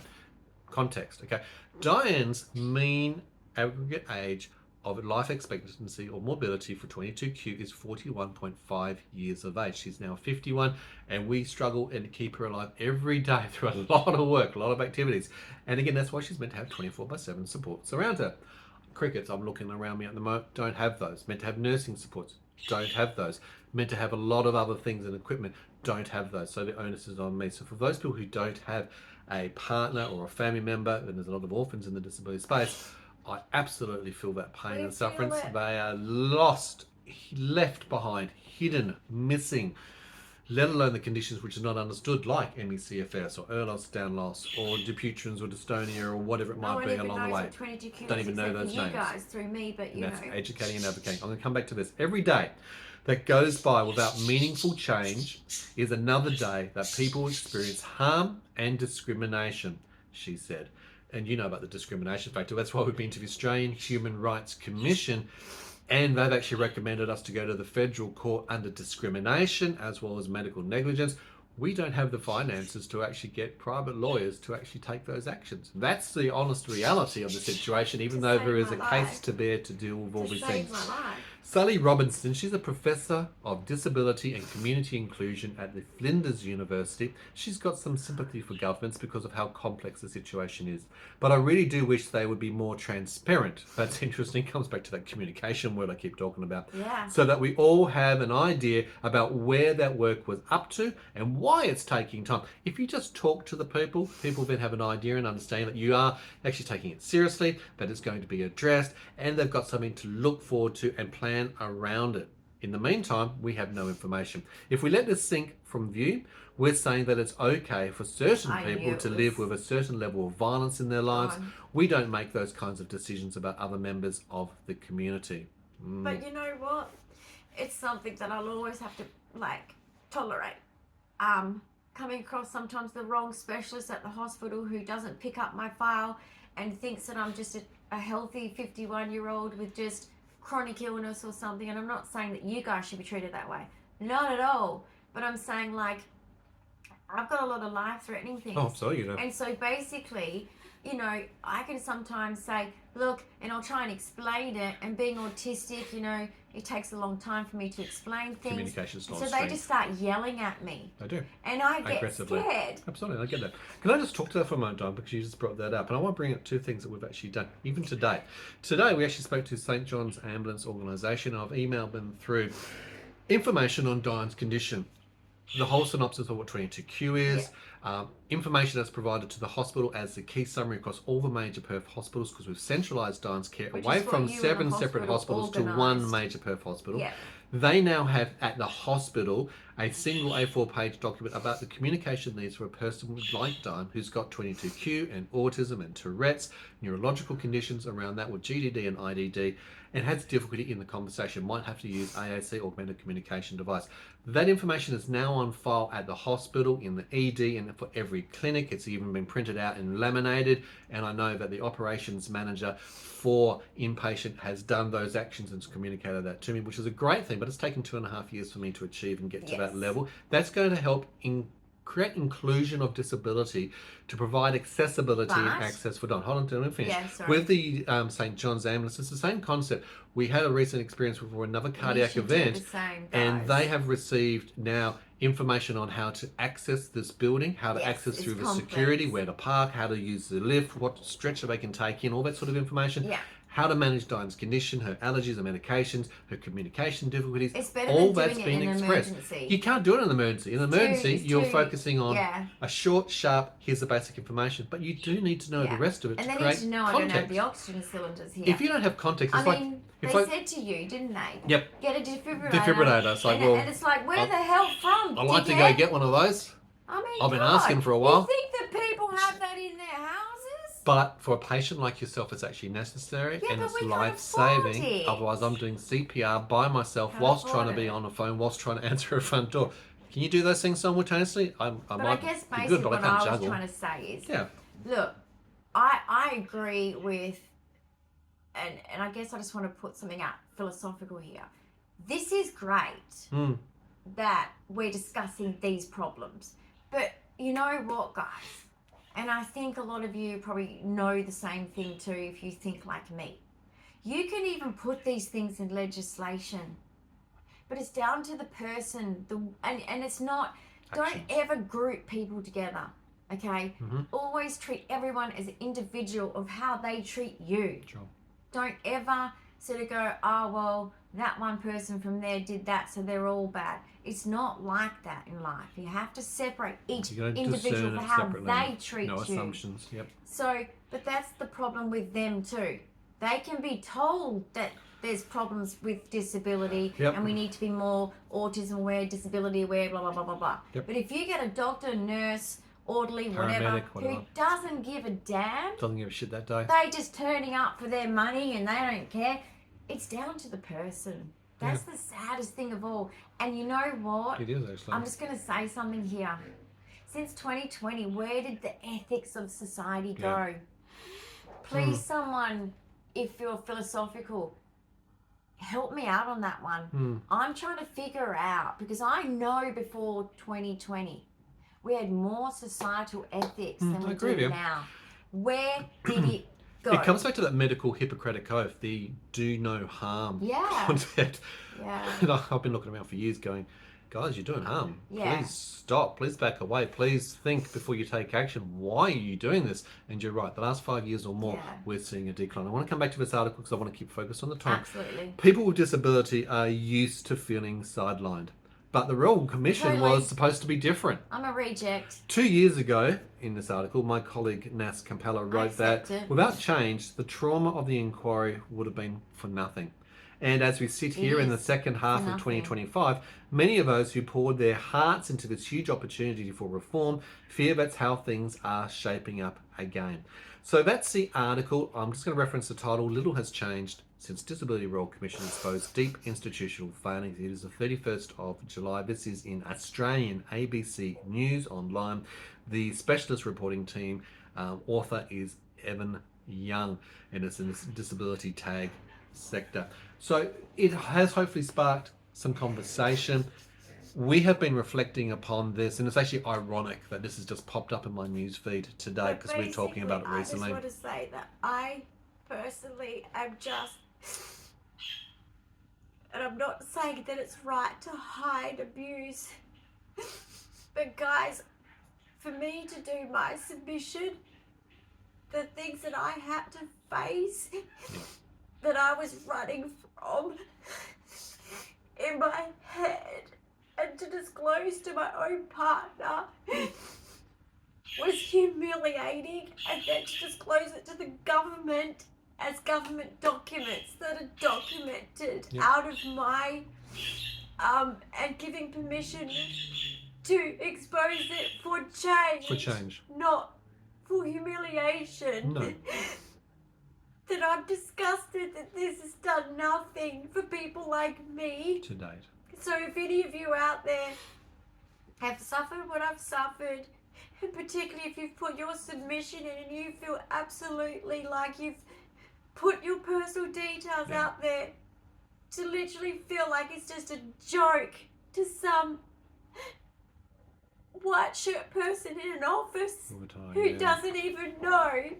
Speaker 1: Context, okay? Diane's mean aggregate age of life expectancy or morbidity for 22Q is 41.5 years of age. She's now 51 and we struggle and keep her alive every day through a lot of work, a lot of activities. And again, that's why she's meant to have 24/7 supports around her. Crickets, I'm looking around me at the moment, don't have those. Meant to have nursing supports, don't have those. Meant to have a lot of other things and equipment, don't have those. So the onus is on me. So for those people who don't have a partner or a family member, and there's a lot of orphans in the disability space, I absolutely feel that pain and suffering. They are lost, left behind, hidden, missing, let alone the conditions which are not understood, like ME/CFS or Ehlers-Danlos loss or Dupuytren's or dystonia or whatever it might be along the way. Don't even know those names.
Speaker 2: You guys through me, but you know.
Speaker 1: That's educating and advocating. I'm going to come back to this. Every day that goes by without meaningful change is another day that people experience harm and discrimination, she said. And you know about the discrimination factor. That's why we've been to the Australian Human Rights Commission, and they've actually recommended us to go to the federal court under discrimination as well as medical negligence. We don't have the finances to actually get private lawyers to actually take those actions. That's the honest reality of the situation, even though there is a case to bear to deal with all these things. Sally Robinson, she's a professor of disability and community inclusion at the Flinders University. She's got some sympathy for governments because of how complex the situation is. But I really do wish they would be more transparent. That's interesting. Comes back to that communication word I keep talking about. So that we all have an idea about where that work was up to and why it's taking time. If you just talk to the people, people then have an idea and understand that you are actually taking it seriously, that it's going to be addressed, and they've got something to look forward to and plan around it. In the meantime, we have no information. If we let this sink from view, we're saying that it's okay for certain people to live with a certain level of violence in their lives. We don't make those kinds of decisions about other members of the community.
Speaker 2: But you know what? It's something that I'll always have to tolerate. Coming across sometimes the wrong specialist at the hospital who doesn't pick up my file and thinks that I'm just a healthy 51-year-old with just chronic illness or something, and I'm not saying that you guys should be treated that way. Not at all. But I'm saying, like, I've got a lot of life-threatening things.
Speaker 1: Oh, so you know.
Speaker 2: And so basically, you know, I can sometimes say, look, and I'll try and explain it, and being autistic, you know, it takes a long time for me to explain things.
Speaker 1: Communication's not
Speaker 2: so
Speaker 1: strength.
Speaker 2: they just start yelling at me.
Speaker 1: They do.
Speaker 2: And I get scared.
Speaker 1: Absolutely, I get that. Can I just talk to that for a moment, Don, because you just brought that up, and I want to bring up two things that we've actually done, even today. Today, we actually spoke to St. John's Ambulance Organisation. I've emailed them through information on Diane's condition, the whole synopsis of what 22Q is, information that's provided to the hospital as the key summary across all the major Perth hospitals, because we've centralised Diane's care away from 7 separate hospitals to one major Perth hospital. Yeah. They now have at the hospital a single A4 page document about the communication needs for a person like Diane who's got 22Q and autism and Tourette's, neurological conditions around that with GDD and IDD, and has difficulty in the conversation, might have to use AAC, augmented communication device. That information is now on file at the hospital, in the ED, and for every clinic. It's even been printed out and laminated, and I know that the operations manager for inpatient has done those actions and has communicated that to me, which is a great thing, but it's taken 2.5 years for me to achieve and get to that level. That's going to help create inclusion of disability to provide accessibility and access for Don. Hold on, let me finish. With the St. John's Ambulance, it's the same concept. We had a recent experience for another cardiac event, and they have received now information on how to access this building, how to access through the security, where to park, how to use the lift, what stretcher they can take in, all that sort of information. How to manage Diane's condition, her allergies and medications, her communication difficulties.
Speaker 2: It's better all than that's been expressed.
Speaker 1: You can't do it in an emergency. In an emergency, you're focusing on a short, sharp, here's the basic information. But you do need to know the rest of it to create context. And they need to know I don't have
Speaker 2: the oxygen cylinders here.
Speaker 1: If you don't have context, it's
Speaker 2: they said to you, didn't they?
Speaker 1: Yep.
Speaker 2: Get a defibrillator.
Speaker 1: It's like,
Speaker 2: and it's like, where the hell from?
Speaker 1: I'd like to go get one of those. I've been asking for a while.
Speaker 2: You think that people have that in their houses?
Speaker 1: But for a patient like yourself, it's actually necessary and it's life-saving. Otherwise, I'm doing CPR by myself whilst trying to be on the phone, whilst trying to answer a front door. Can you do those things simultaneously? I
Speaker 2: guess basically what I was trying to say is, look, I agree with, and I guess I just want to put something out philosophical here. This is great that we're discussing these problems. But you know what, guys? And I think a lot of you probably know the same thing too if you think like me. You can even put these things in legislation, but it's down to the person. And it's not, don't ever group people together, okay? Always treat everyone as an individual of how they treat you. Don't ever sort of go, oh, well, that one person from there did that, so they're all bad. It's not like that in life. You have to separate each individual for how they treat you.
Speaker 1: No assumptions,
Speaker 2: So, but that's the problem with them too. They can be told that there's problems with disability and we need to be more autism aware, disability aware, blah, blah, blah, blah, blah. But if you get a doctor, nurse, orderly, whatever, who doesn't give a damn.
Speaker 1: Doesn't give a shit that day.
Speaker 2: They just turning up for their money and they don't care. It's down to the person. That's the saddest thing of all. And you know what?
Speaker 1: It is actually.
Speaker 2: I'm just going to say something here. Since 2020, where did the ethics of society go? Please, someone, if you're philosophical, help me out on that one. I'm trying to figure out, because I know before 2020, we had more societal ethics than we do now. Where did it go?
Speaker 1: It comes back to that medical Hippocratic oath, the do no harm concept. And I've been looking around for years going, guys, you're doing harm. Please stop. Please back away. Please think before you take action. Why are you doing this? And you're right. The last 5 years or more, we're seeing a decline. I want to come back to this article because I want to keep focused on the time.
Speaker 2: Absolutely.
Speaker 1: People with disability are used to feeling sidelined. But the Royal Commission was supposed to be different.
Speaker 2: I'm a reject.
Speaker 1: 2 years ago, in this article, my colleague Nas Campella wrote that without change, the trauma of the inquiry would have been for nothing. And as we sit here in the second half of 2025, many of those who poured their hearts into this huge opportunity for reform fear that's how things are shaping up again. So that's the article. I'm just going to reference the title. Little has changed since Disability Royal Commission exposed deep institutional failings. It is the 31st of July. This is in Australian ABC News Online. The specialist reporting team author is Evan Young, and it's in this disability tag sector. So it has hopefully sparked some conversation. We have been reflecting upon this, and it's actually ironic that this has just popped up in my news feed today because we're talking about it recently.
Speaker 2: I just want to say that I personally am just, and I'm not saying that it's right to hide abuse, but guys, for me to do my submission, the things that I had to face, that I was running from in my head, and to disclose to my own partner was humiliating, and then to disclose it to the government as government documents that are documented out of my and giving permission to expose it for change. Not for humiliation.
Speaker 1: No.
Speaker 2: That I'm disgusted that this has done nothing for people like me
Speaker 1: to date.
Speaker 2: So if any of you out there have suffered what I've suffered, and particularly if you've put your submission in and you feel absolutely like you've put your personal details out there to literally feel like it's just a joke to some white shirt person in an office who doesn't even know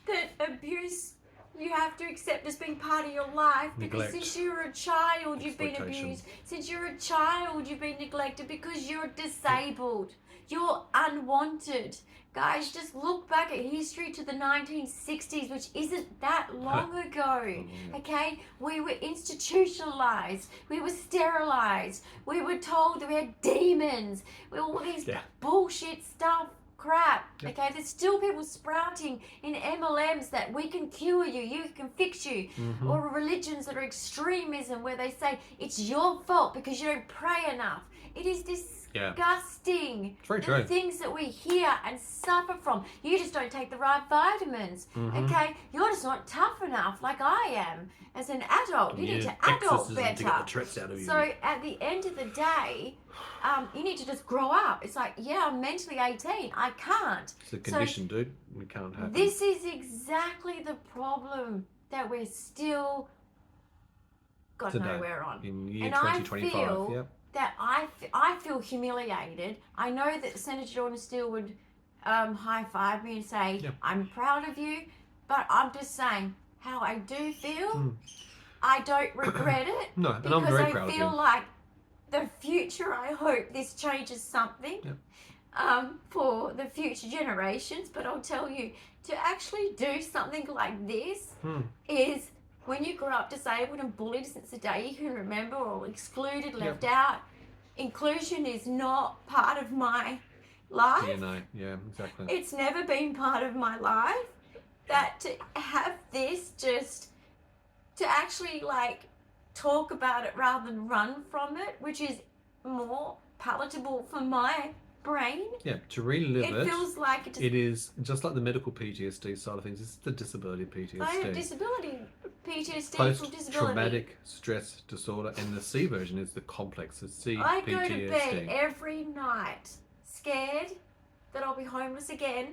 Speaker 2: that abuse you have to accept as being part of your life, because since you're a child you've been abused, since you're a child you've been neglected, because you're disabled, you're unwanted. Guys, just look back at history to the 1960s, which isn't that long ago, okay? We were institutionalized, we were sterilized, we were told that we had demons, all these bullshit stuff. Crap. Okay, there's still people sprouting in MLMs that we can cure you, you can fix you, or religions that are extremism where they say it's your fault because you don't pray enough. It is disgusting.
Speaker 1: It's very true.
Speaker 2: The things that we hear and suffer from. You just don't take the right vitamins. Okay, you're just not tough enough like I am as an adult. You need to adult better.
Speaker 1: To get the tricks out of you.
Speaker 2: So at the end of the day, you need to just grow up. It's like, I'm mentally 18. I can't.
Speaker 1: It's a condition, dude. We can't have
Speaker 2: this is exactly the problem that we're still got nowhere on.
Speaker 1: In year 2025.
Speaker 2: That I feel humiliated. I know that Senator Jordan Steele would high five me and say, I'm proud of you, but I'm just saying how I do feel. I don't regret it.
Speaker 1: No, and I'm very proud of you.
Speaker 2: Because I feel like the future, I hope this changes something for the future generations. But I'll tell you, to actually do something like this is, when you grow up disabled and bullied since the day you can remember, or excluded, left out, inclusion is not part of my life.
Speaker 1: Exactly.
Speaker 2: It's never been part of my life. That to have this, just to actually talk about it rather than run from it, which is more palatable for my brain.
Speaker 1: To relive it.
Speaker 2: It feels like
Speaker 1: it is just like the medical PTSD side of things. It's the disability PTSD.
Speaker 2: I have disability PTSD.
Speaker 1: Post-traumatic stress disorder, and the C version is the complex. The C
Speaker 2: I
Speaker 1: PTSD.
Speaker 2: go to bed every night scared that I'll be homeless again.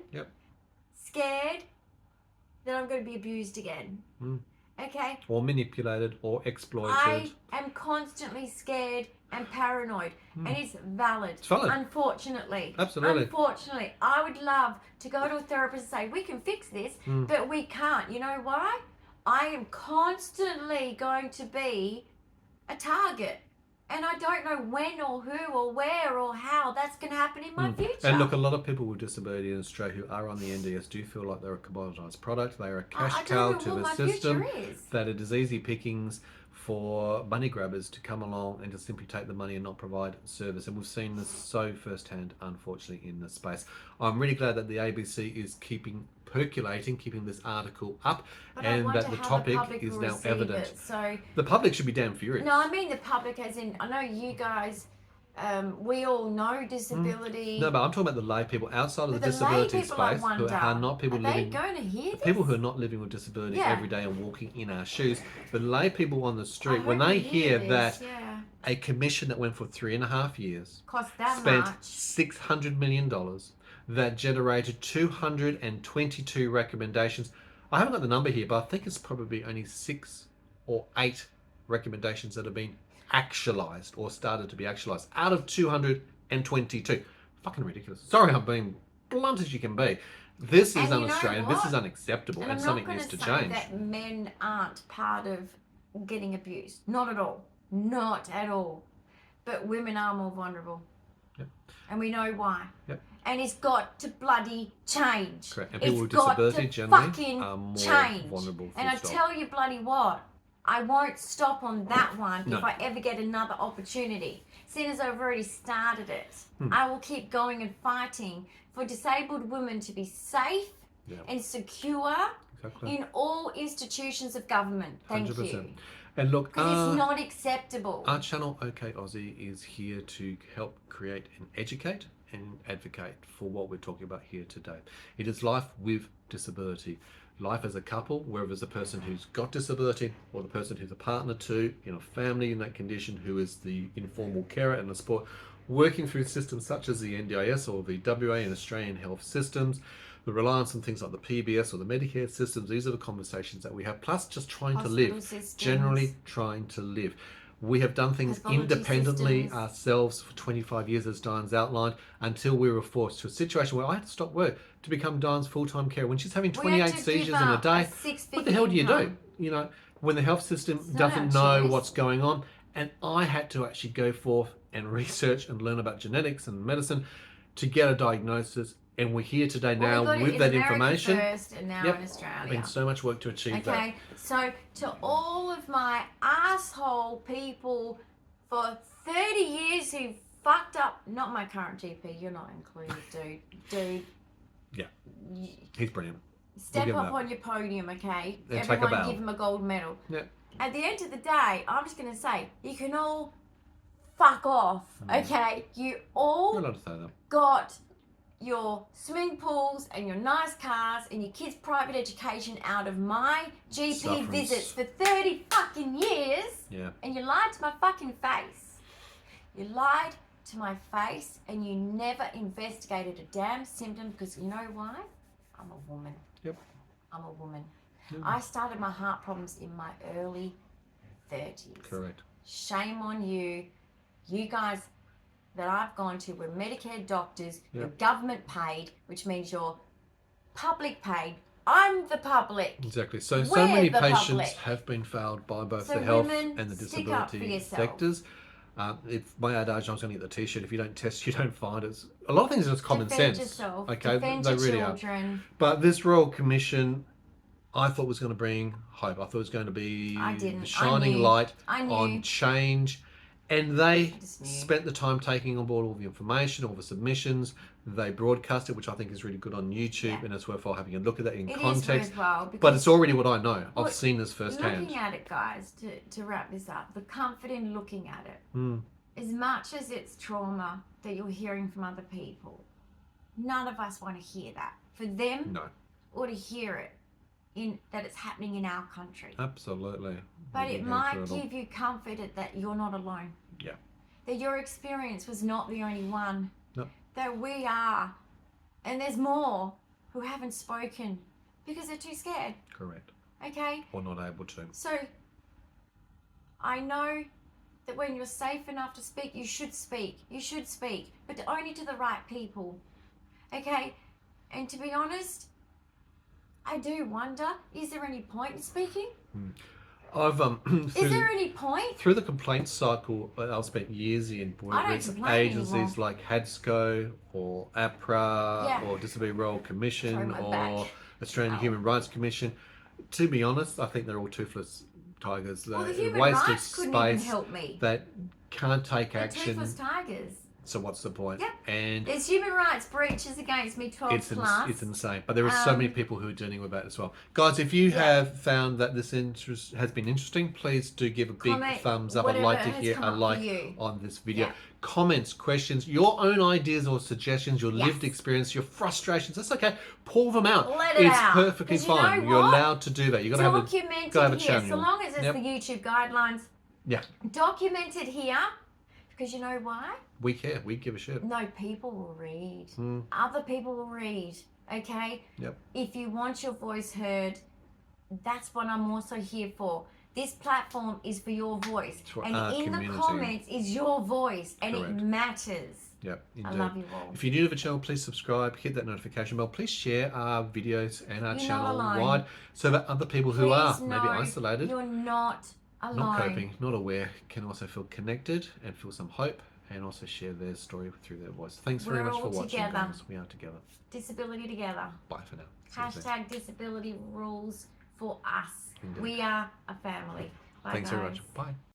Speaker 2: Scared that I'm going to be abused again. Okay?
Speaker 1: Or manipulated or exploited.
Speaker 2: I am constantly scared and paranoid, and it's valid.
Speaker 1: It's valid.
Speaker 2: Unfortunately.
Speaker 1: Absolutely.
Speaker 2: Unfortunately. I would love to go to a therapist and say, we can fix this, but we can't. You know why? I am constantly going to be a target. And I don't know when or who or where or how that's going to happen in my future.
Speaker 1: And look, a lot of people with disability in Australia who are on the NDIS do feel like they're a commoditised product. They are a cash cow to the system. That it is easy pickings for money grabbers to come along and just simply take the money and not provide service. And we've seen this so firsthand, unfortunately, in this space. I'm really glad that the ABC is keeping this article up, and that the topic is now evident.
Speaker 2: So
Speaker 1: the public should be damn furious.
Speaker 2: No, I mean the public as in, I know you guys, we all know disability.
Speaker 1: No, but I'm talking about the lay people outside of the disability space, who are not people living.
Speaker 2: Are they going to hear this?
Speaker 1: People who are not living with disability every day and walking in our shoes. But lay people on the street, when they hear that a commission that went for 3.5 years spent $600 million, that generated 222 recommendations. I haven't got the number here, but I think it's probably only 6 or 8 recommendations that have been actualized or started to be actualized out of 222. Fucking ridiculous. Sorry, I'm being blunt as you can be. This is un-Australian. This is unacceptable, and something needs to change.
Speaker 2: I'm not going to say that men aren't part of getting abused. Not at all. Not at all. But women are more vulnerable.
Speaker 1: Yep.
Speaker 2: And we know why.
Speaker 1: Yep.
Speaker 2: And it's got to bloody change.
Speaker 1: Correct. And people with disability generally are more vulnerable.
Speaker 2: And I tell you bloody what, I won't stop on that one if I ever get another opportunity. Seeing as I've already started it, I will keep going and fighting for disabled women to be safe and secure in all institutions of government. Thank 100%. You.
Speaker 1: And look,
Speaker 2: because it's not acceptable.
Speaker 1: Our channel, OK Aussie, is here to help create and educate and advocate for what we're talking about here today. It is life with disability. Life as a couple, whether it's a person who's got disability or the person who's a partner to, in a family in that condition, who is the informal carer and the support, working through systems such as the NDIS or the WA and Australian health systems, the reliance on things like the PBS or the Medicare systems. These are the conversations that we have, plus just trying to live, generally trying to live. We have done things independently ourselves for 25 years, as Diane's outlined, until we were forced to a situation where I had to stop work to become Diane's full-time carer. When she's having 28 seizures in a day, what the hell do you do? You know, when the health system doesn't know what's going on. And I had to actually go forth and research and learn about genetics and medicine to get a diagnosis. And we're here today now with that information.
Speaker 2: First and now in Australia.
Speaker 1: Been so much work to achieve that.
Speaker 2: Okay, so to all of my asshole people for 30 years who fucked up, not my current GP, you're not included, dude.
Speaker 1: Yeah, he's brilliant.
Speaker 2: Step up on your podium, okay?
Speaker 1: And
Speaker 2: everyone give him a gold medal.
Speaker 1: Yeah.
Speaker 2: At the end of the day, I'm just going to say, you can all fuck off, okay? You all
Speaker 1: You're allowed to say that.
Speaker 2: Got your swimming pools and your nice cars and your kids' private education out of my GP visits for 30 fucking years.
Speaker 1: Yeah.
Speaker 2: And you lied to my fucking face. You lied to my face and you never investigated a damn symptom because you know why? I'm a woman.
Speaker 1: Yep.
Speaker 2: I'm a woman. I started my heart problems in my early 30s.
Speaker 1: Correct.
Speaker 2: Shame on you. You guys that I've gone to were Medicare doctors, you're government paid, which means you're public paid. I'm the public.
Speaker 1: Exactly. So many patients have been failed by both the health and the disability sectors. If my adage, I was going to get the T-shirt, if you don't test, you don't find it. A lot of things are just common sense.
Speaker 2: Yourself.
Speaker 1: Okay,
Speaker 2: defend
Speaker 1: they
Speaker 2: your
Speaker 1: really
Speaker 2: children.
Speaker 1: are. But this Royal Commission, I thought was going to bring hope. I thought it was going to be the shining light on change. And they spent the time taking on board all the information, all the submissions. They broadcast it, which I think is really good on YouTube, and it's worthwhile having a look at that in context. But it's already what I know. I've seen this firsthand.
Speaker 2: Looking at it, guys, to wrap this up, the comfort in looking at it, as much as it's trauma that you're hearing from other people, none of us want to hear that. For them, or to hear it, that it's happening in our country.
Speaker 1: Absolutely.
Speaker 2: But it might give you comfort that you're not alone.
Speaker 1: Yeah.
Speaker 2: That your experience was not the only one.
Speaker 1: No.
Speaker 2: That we are. And there's more who haven't spoken because they're too scared.
Speaker 1: Correct.
Speaker 2: Okay?
Speaker 1: Or not able to.
Speaker 2: So, I know that when you're safe enough to speak, you should speak. You should speak. But only to the right people. Okay? And to be honest, I do wonder, is there any point in speaking?
Speaker 1: I've
Speaker 2: is there any point?
Speaker 1: Through the complaints cycle, I've spent years in with agencies like HADSCO or APRA or Disability Royal Commission or Australian Human Rights Commission. To be honest, I think they're all toothless tigers.
Speaker 2: Well, the Human Rights couldn't even help me.
Speaker 1: That can't take action.
Speaker 2: Toothless tigers.
Speaker 1: So what's the point?
Speaker 2: Yep.
Speaker 1: And
Speaker 2: there's human rights breaches against me 12 plus.
Speaker 1: It's insane. But there are so many people who are dealing with that as well. Guys, if you have found that this has been interesting, please do give a big thumbs up. I'd like to hear a like on this video. Yeah. Comments, questions, your own ideas or suggestions, your lived experience, your frustrations. That's okay. Pour them out.
Speaker 2: Let it out.
Speaker 1: It's perfectly fine. You're allowed to do that. You've got to have a channel.
Speaker 2: So long as it's the YouTube guidelines.
Speaker 1: Yeah.
Speaker 2: Documented here. Because you know why?
Speaker 1: We care. We give a shit.
Speaker 2: No, people will read. Other people will read. Okay?
Speaker 1: Yep.
Speaker 2: If you want your voice heard, that's what I'm also here for. This platform is for your voice.
Speaker 1: For
Speaker 2: and
Speaker 1: our
Speaker 2: in
Speaker 1: community.
Speaker 2: the comments is your voice, and
Speaker 1: Correct.
Speaker 2: it matters.
Speaker 1: Yep,
Speaker 2: I love you all.
Speaker 1: If you're new to the channel, please subscribe, hit that notification bell. Please share our videos and our channel wide so that other people who are maybe isolated,
Speaker 2: you're not alone,
Speaker 1: not coping, not aware, can also feel connected and feel some hope and also share their story through their voice. Thanks very much for watching, guys. We are together.
Speaker 2: Disability together.
Speaker 1: Bye for now.
Speaker 2: Hashtag disability rules for us.
Speaker 1: Indeed.
Speaker 2: We are a family. Bye,
Speaker 1: Thanks
Speaker 2: guys.
Speaker 1: very much. Bye.